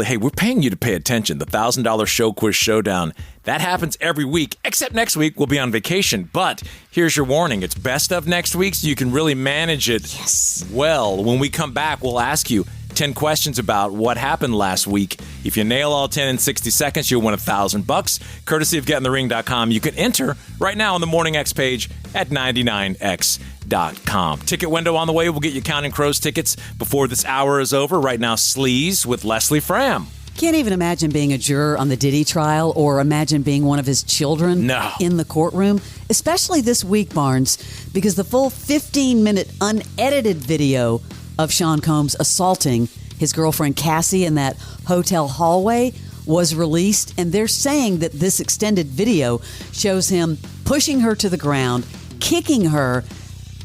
Hey, we're paying you to pay attention. The $1,000 show quiz showdown. That happens every week, except next week we'll be on vacation. But here's your warning. It's best of next week, so you can really manage it well. When we come back, we'll ask you 10 questions about what happened last week. If you nail all 10 in 60 seconds, you'll win $1,000. Courtesy of GetInTheRing.com. You can enter right now on the Morning X page at 99x.com. Ticket window on the way. We'll get you Counting Crows tickets before this hour is over. Right now, Sleaze with Leslie Fram. Can't even imagine being a juror on the Diddy trial or imagine being one of his children in the courtroom, especially this week, Barnes, because the full 15-minute unedited video of Sean Combs assaulting his girlfriend Cassie in that hotel hallway was released, and they're saying that this extended video shows him pushing her to the ground, kicking her.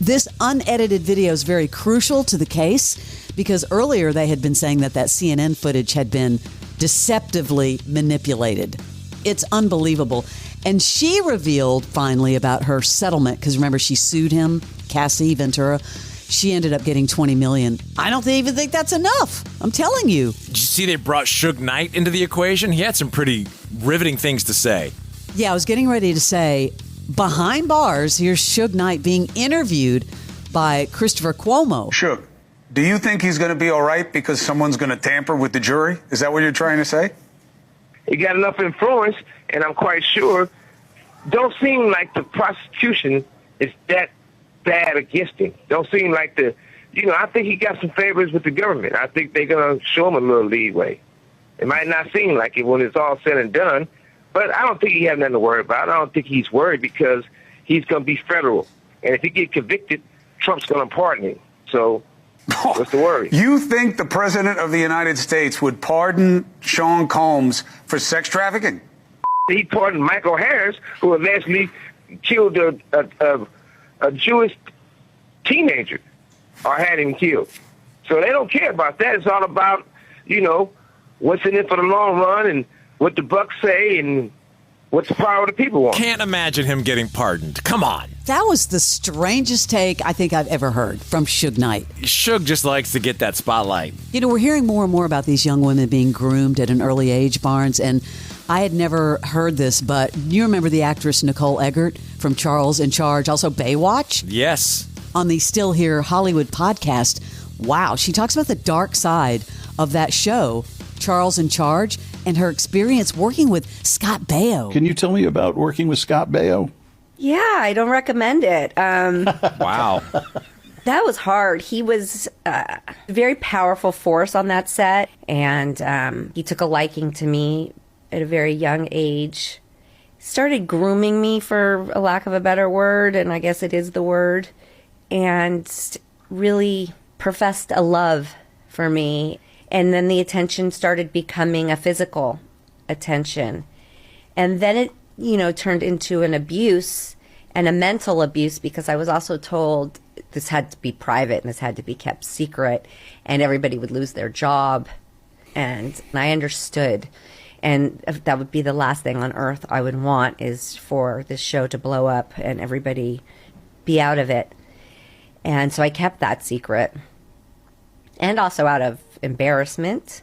This unedited video is very crucial to the case because earlier they had been saying that CNN footage had been deceptively manipulated. It's unbelievable. And she revealed finally about her settlement because remember she sued him, Cassie Ventura. She ended up getting $20 million. I don't even think that's enough. I'm telling you. Did you see they brought Suge Knight into the equation? He had some pretty riveting things to say. Yeah, I was getting ready to say, behind bars, here's Suge Knight being interviewed by Christopher Cuomo. Suge, do you think he's going to be all right because someone's going to tamper with the jury? Is that what you're trying to say? He got enough influence, and I'm quite sure, don't seem like the prosecution is that bad against him. Don't seem like I think he got some favors with the government. I think they're going to show him a little leeway. It might not seem like it when it's all said and done, but I don't think he has nothing to worry about. I don't think he's worried because he's going to be federal. And if he gets convicted, Trump's going to pardon him. So what's the worry? You think the President of the United States would pardon Sean Combs for sex trafficking? He pardoned Michael Harris, who eventually killed a Jewish teenager or had him killed. So they don't care about that. It's all about, what's in it for the long run and what the bucks say and what the power of the people want. Can't imagine him getting pardoned. Come on. That was the strangest take I think I've ever heard from Suge Knight. Suge just likes to get that spotlight. We're hearing more and more about these young women being groomed at an early age, Barnes, and I had never heard this, but you remember the actress Nicole Eggert from Charles in Charge, also Baywatch? Yes. On the Still Here Hollywood podcast, wow, she talks about the dark side of that show, Charles in Charge, and her experience working with Scott Baio. Can you tell me about working with Scott Baio? Yeah, I don't recommend it. Wow. That was hard. He was a very powerful force on that set, and he took a liking to me at a very young age. Started grooming me, for a lack of a better word, and I guess it is the word, and really professed a love for me. And then the attention started becoming a physical attention. And then it, turned into an abuse and a mental abuse because I was also told this had to be private and this had to be kept secret and everybody would lose their job. And I understood. And that would be the last thing on earth I would want, is for this show to blow up and everybody be out of it. And so I kept that secret. And also out of embarrassment.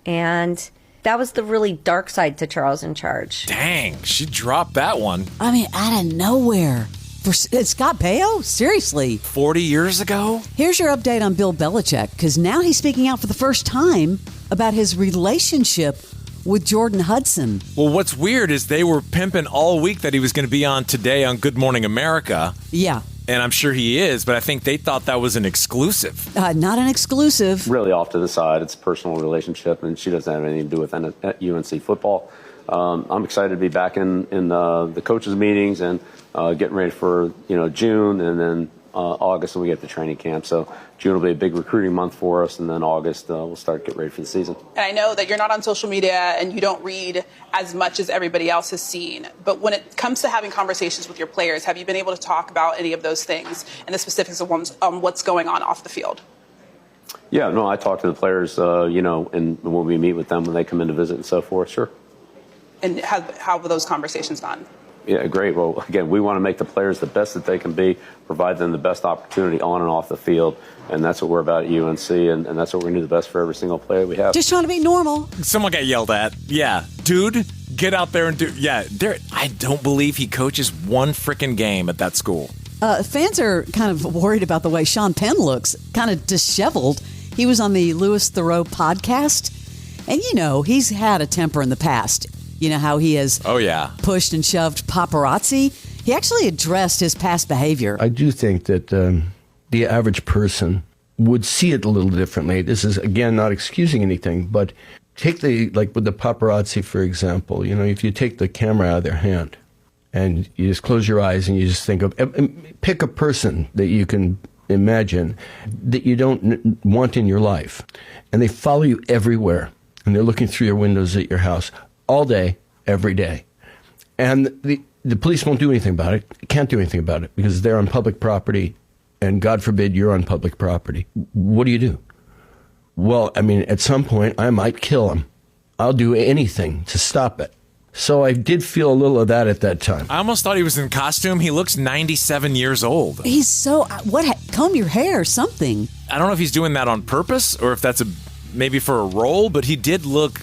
And that was the really dark side to Charles in Charge. Dang, she dropped that one. I mean, out of nowhere. For Scott Baio? Seriously. 40 years ago? Here's your update on Bill Belichick, because now he's speaking out for the first time about his relationship with Jordan Hudson. Well, what's weird is they were pimping all week that he was going to be on Today on Good Morning America. Yeah. And I'm sure he is, but I think they thought that was an exclusive. Not an exclusive. Really off to the side. It's a personal relationship, and she doesn't have anything to do with UNC football. I'm excited to be back in the coaches' meetings and getting ready for June, and then August when we get to training camp. So June will be a big recruiting month for us, and then August we'll start getting ready for the season. And I know that you're not on social media and you don't read as much as everybody else has seen, but when it comes to having conversations with your players, have you been able to talk about any of those things and the specifics of what's going on off the field? Yeah, no, I talk to the players, and when we meet with them when they come in to visit and so forth, sure. And how have those conversations gone? Yeah, great. Well, again, we want to make the players the best that they can be, provide them the best opportunity on and off the field, and that's what we're about at UNC, and that's what we're going to do the best for every single player we have. Just trying to be normal. Someone got yelled at. Yeah, dude, get out there and do. Yeah, I don't believe he coaches one freaking game at that school. Fans are kind of worried about the way Sean Penn looks, kind of disheveled. He was on the Louis Theroux podcast, and he's had a temper in the past. You know how he has pushed and shoved paparazzi? He actually addressed his past behavior. I do think that the average person would see it a little differently. This is, again, not excusing anything, but take with the paparazzi, for example, if you take the camera out of their hand and you just close your eyes and you just think of, pick a person that you can imagine that you don't want in your life, and they follow you everywhere, and they're looking through your windows at your house all day, every day. And the police won't do anything about it, can't do anything about it, because they're on public property, and God forbid you're on public property. What do you do? Well, at some point, I might kill them. I'll do anything to stop it. So I did feel a little of that at that time. I almost thought he was in costume. He looks 97 years old. He's so... comb your hair or something. I don't know if he's doing that on purpose or if that's maybe for a role, but he did look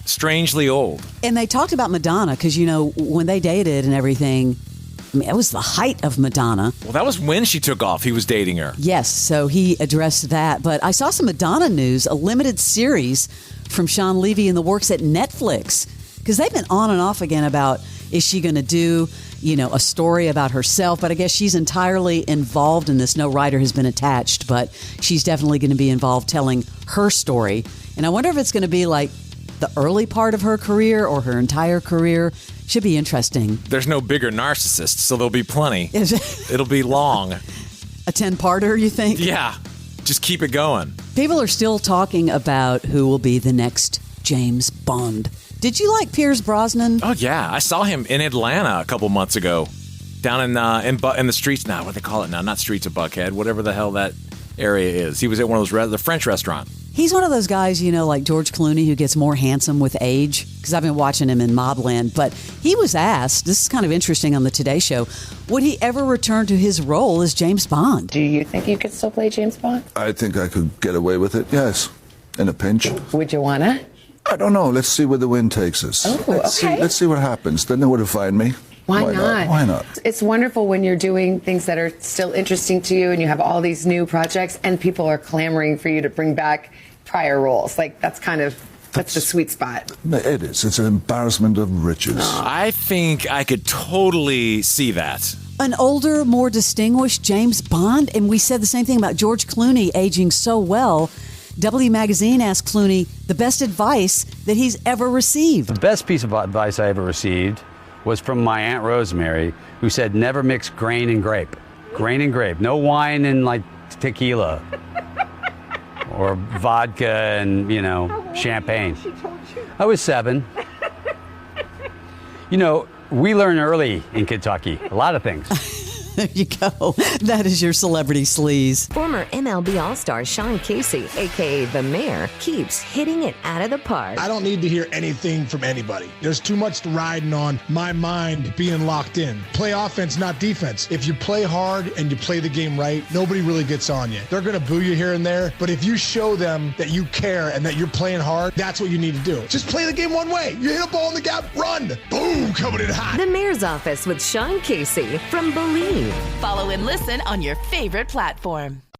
strangely old. And they talked about Madonna because, when they dated and everything, it was the height of Madonna. Well, that was when she took off. He was dating her. Yes, so he addressed that. But I saw some Madonna news, a limited series from Sean Levy in the works at Netflix, because they've been on and off again about, is she going to do, a story about herself? But I guess she's entirely involved in this. No writer has been attached, but she's definitely going to be involved telling her story. And I wonder if it's going to be like the early part of her career or her entire career. Should be interesting. There's no bigger narcissist, so there'll be plenty. It'll be long. A 10-parter, you think? Yeah. Just keep it going. People are still talking about who will be the next James Bond. Did you like Pierce Brosnan? Oh, yeah. I saw him in Atlanta a couple months ago. Down in the streets now. What do they call it now? Not streets of Buckhead. Whatever the hell that area is. He was at one of those the French restaurant. He's one of those guys, like George Clooney, who gets more handsome with age, because I've been watching him in Mobland. But he was asked, this is kind of interesting on the Today Show, would he ever return to his role as James Bond? Do you think you could still play James Bond? I think I could get away with it, yes, in a pinch. Would you want to? I don't know. Let's see where the wind takes us. Oh, okay. Let's see what happens. Then they would have find me. Why not? Why not? It's wonderful when you're doing things that are still interesting to you and you have all these new projects and people are clamoring for you to bring back prior roles. That's the sweet spot. It is. It's an embarrassment of riches. I think I could totally see that. An older, more distinguished James Bond, and we said the same thing about George Clooney aging so well. W Magazine asked Clooney the best advice that he's ever received. The best piece of advice I ever received was from my Aunt Rosemary, who said never mix grain and grape. Grain and grape. No wine and tequila. Or vodka and, champagne. I was 7. We learn early in Kentucky. A lot of things. There you go. That is your Celebrity Sleaze. Former MLB All-Star Sean Casey, a.k.a. The Mayor, keeps hitting it out of the park. I don't need to hear anything from anybody. There's too much riding on my mind being locked in. Play offense, not defense. If you play hard and you play the game right, nobody really gets on you. They're going to boo you here and there, but if you show them that you care and that you're playing hard, that's what you need to do. Just play the game one way. You hit a ball in the gap, run. Boom, coming in hot. The Mayor's Office with Sean Casey from Believe. Follow and listen on your favorite platform.